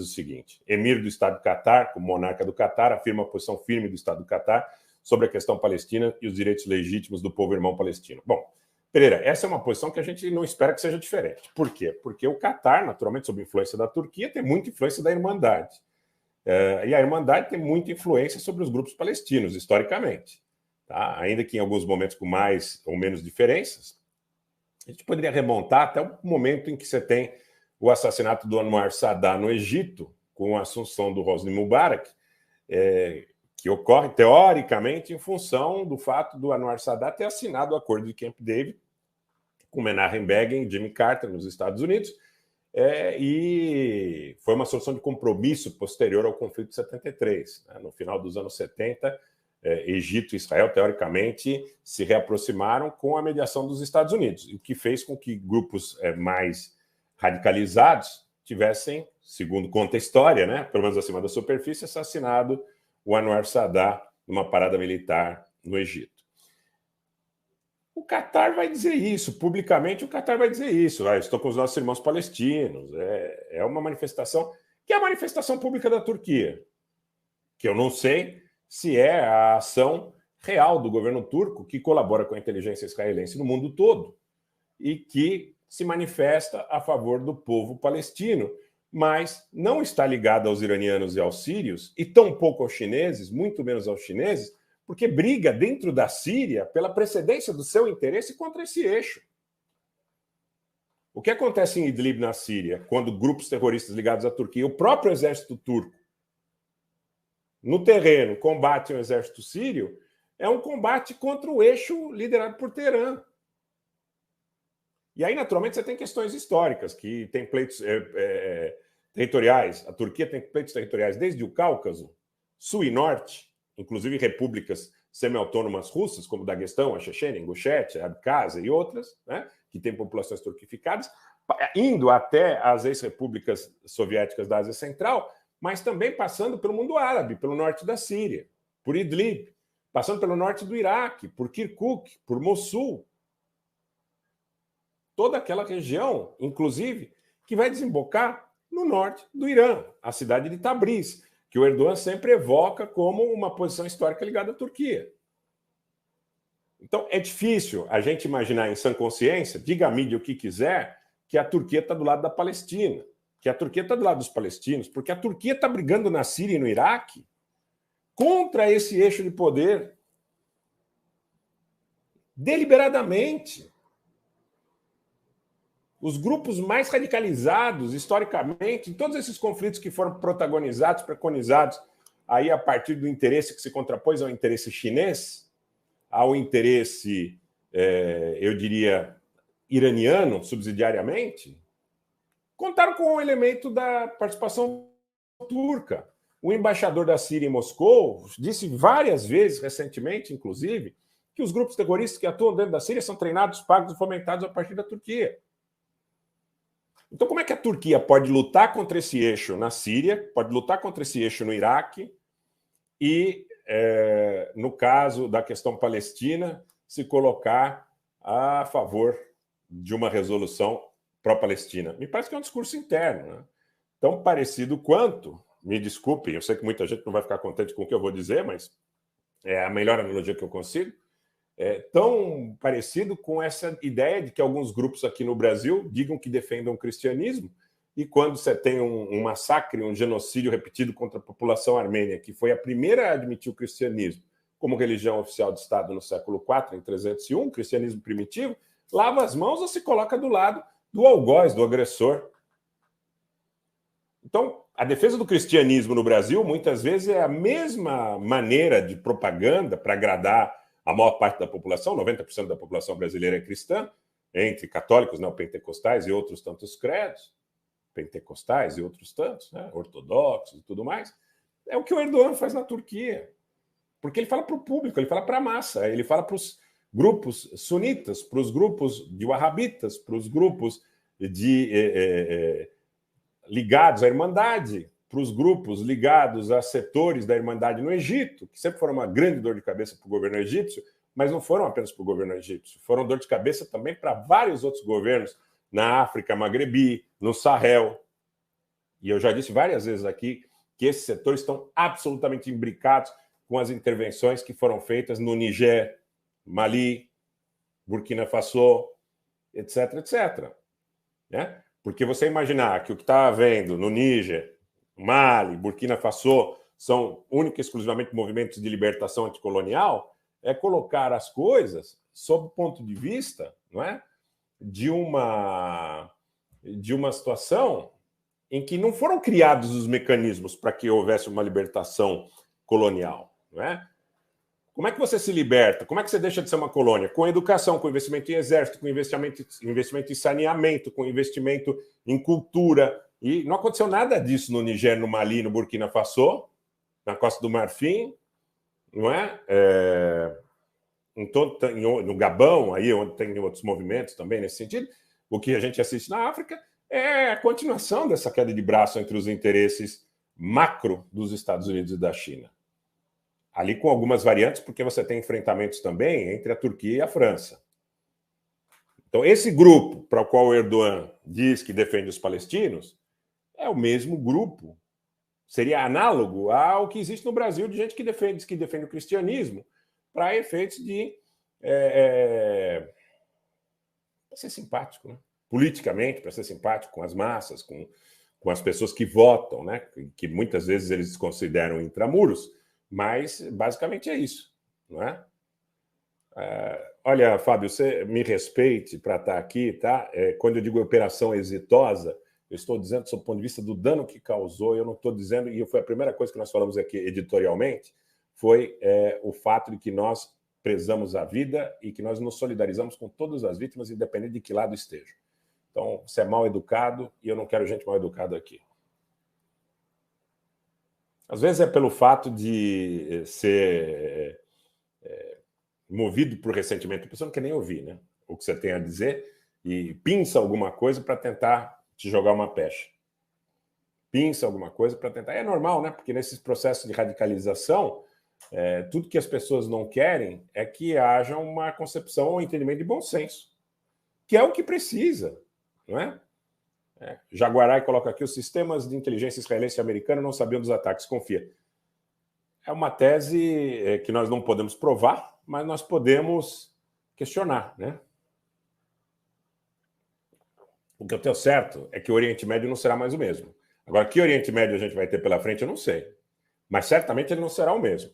o seguinte: emir do Estado do Catar, como monarca do Catar, afirma a posição firme do Estado do Catar sobre a questão palestina e os direitos legítimos do povo irmão palestino. Bom, Pereira, essa é uma posição que a gente não espera que seja diferente. Por quê? Porque o Catar, naturalmente, sob influência da Turquia, tem muita influência da Irmandade. E a Irmandade tem muita influência sobre os grupos palestinos, historicamente. Tá? Ainda que em alguns momentos com mais ou menos diferenças, a gente poderia remontar até o momento em que você tem o assassinato do Anwar Sadat no Egito, com a assunção do Hosni Mubarak, que ocorre, teoricamente, em função do fato do Anwar Sadat ter assinado o acordo de Camp David com Menachem Begin e Jimmy Carter nos Estados Unidos, e foi uma solução de compromisso posterior ao conflito de 73. Né? No final dos anos 70, Egito e Israel, teoricamente, se reaproximaram com a mediação dos Estados Unidos, o que fez com que grupos mais radicalizados tivessem, segundo conta a história, né, pelo menos acima da superfície, assassinado o Anwar Sadat numa parada militar no Egito. O Catar vai dizer isso, publicamente o Catar vai dizer isso. Estou com os nossos irmãos palestinos. É uma manifestação que é a manifestação pública da Turquia, que eu não sei se é a ação real do governo turco que colabora com a inteligência israelense no mundo todo e que se manifesta a favor do povo palestino, mas não está ligada aos iranianos e aos sírios, e tampouco aos chineses, muito menos aos chineses, porque briga dentro da Síria pela precedência do seu interesse contra esse eixo. O que acontece em Idlib, na Síria, quando grupos terroristas ligados à Turquia, o próprio exército turco, no terreno, combatem o exército sírio, é um combate contra o eixo liderado por Teherã. E aí, naturalmente, você tem questões históricas, que tem pleitos territoriais. A Turquia tem pleitos territoriais desde o Cáucaso, sul e norte, inclusive repúblicas semi-autônomas russas, como Daguestão, a Chechênia, Ingushétia, Abkhazia e outras, né, que têm populações turquificadas, indo até as ex-repúblicas soviéticas da Ásia Central, mas também passando pelo mundo árabe, pelo norte da Síria, por Idlib, passando pelo norte do Iraque, por Kirkuk, por Mossul. Toda aquela região, inclusive, que vai desembocar no norte do Irã, a cidade de Tabriz, que o Erdogan sempre evoca como uma posição histórica ligada à Turquia. Então, é difícil a gente imaginar em sã consciência, diga a mídia o que quiser, que a Turquia está do lado da Palestina, que a Turquia está do lado dos palestinos, porque a Turquia está brigando na Síria e no Iraque contra esse eixo de poder deliberadamente. Os grupos mais radicalizados, historicamente, em todos esses conflitos que foram protagonizados, preconizados, aí a partir do interesse que se contrapôs ao interesse chinês, ao interesse, eu diria, iraniano, subsidiariamente, contaram com o elemento da participação turca. O embaixador da Síria em Moscou disse várias vezes, recentemente, inclusive, que os grupos terroristas que atuam dentro da Síria são treinados, pagos e fomentados a partir da Turquia. Então, como é que a Turquia pode lutar contra esse eixo na Síria, pode lutar contra esse eixo no Iraque e, no caso da questão palestina, se colocar a favor de uma resolução pró-palestina? Me parece que é um discurso interno, né? Tão parecido quanto, me desculpem, eu sei que muita gente não vai ficar contente com o que eu vou dizer, mas é a melhor analogia que eu consigo, tão parecido com essa ideia de que alguns grupos aqui no Brasil digam que defendam o cristianismo e quando você tem um massacre, um genocídio repetido contra a população armênia, que foi a primeira a admitir o cristianismo como religião oficial de Estado no século IV, em 301, cristianismo primitivo, lava as mãos ou se coloca do lado do algoz, do agressor. Então, a defesa do cristianismo no Brasil, muitas vezes, é a mesma maneira de propaganda para agradar a maior parte da população, 90% da população brasileira é cristã, entre católicos, neopentecostais e outros tantos credos, pentecostais e outros tantos, né, ortodoxos e tudo mais. É o que o Erdogan faz na Turquia. Porque ele fala para o público, ele fala para a massa, ele fala para os grupos sunitas, para os grupos de wahhabitas, para os grupos ligados à Irmandade, para os grupos ligados a setores da Irmandade no Egito, que sempre foram uma grande dor de cabeça para o governo egípcio, mas não foram apenas para o governo egípcio, foram dor de cabeça também para vários outros governos na África Magrebi, no Sahel. E eu já disse várias vezes aqui que esses setores estão absolutamente imbricados com as intervenções que foram feitas no Niger, Mali, Burkina Faso, etc, etc. Né? Porque você imaginar que o que está havendo no Níger, Mali, Burkina Faso são única e exclusivamente movimentos de libertação anticolonial, é colocar as coisas sob o ponto de vista, não é, de uma situação em que não foram criados os mecanismos para que houvesse uma libertação colonial, não é? Como é que você se liberta? Como é que você deixa de ser uma colônia? Com educação, com investimento em exército, com investimento em saneamento, com investimento em cultura. E não aconteceu nada disso no Niger, no Mali, no Burkina Faso, na Costa do Marfim, não é? No Gabão, aí onde tem outros movimentos também nesse sentido. O que a gente assiste na África é a continuação dessa queda de braço entre os interesses macro dos Estados Unidos e da China. Ali com algumas variantes, porque você tem enfrentamentos também entre a Turquia e a França. Então, esse grupo para o qual o Erdogan diz que defende os palestinos é o mesmo grupo, seria análogo ao que existe no Brasil de gente que defende o cristianismo para efeitos de para ser simpático, né? Politicamente, para ser simpático com as massas, com as pessoas que votam, né? Que muitas vezes eles consideram intramuros, mas basicamente é isso, não é? Olha, Fábio, você me respeite para estar aqui, tá? Quando eu digo operação exitosa, eu estou dizendo sob o ponto de vista do dano que causou, eu não estou dizendo, e foi a primeira coisa que nós falamos aqui editorialmente, foi o fato de que nós prezamos a vida e que nós nos solidarizamos com todas as vítimas, independente de que lado estejam. Então, você é mal educado e eu não quero gente mal educada aqui. Às vezes é pelo fato de ser movido por ressentimento. A pessoa não quer nem ouvir, né? O que você tem a dizer e pinça alguma coisa para tentar te jogar uma pecha. Pinça alguma coisa para tentar... É normal, né? Porque nesses processos de radicalização, tudo que as pessoas não querem é que haja uma concepção ou entendimento de bom senso, que é o que precisa, não é? Jaguarai coloca aqui: os sistemas de inteligência israelense e americana não sabiam dos ataques, confia. É uma tese que nós não podemos provar, mas nós podemos questionar, né? O que eu tenho certo é que o Oriente Médio não será mais o mesmo. Agora, que Oriente Médio a gente vai ter pela frente, eu não sei. Mas certamente ele não será o mesmo.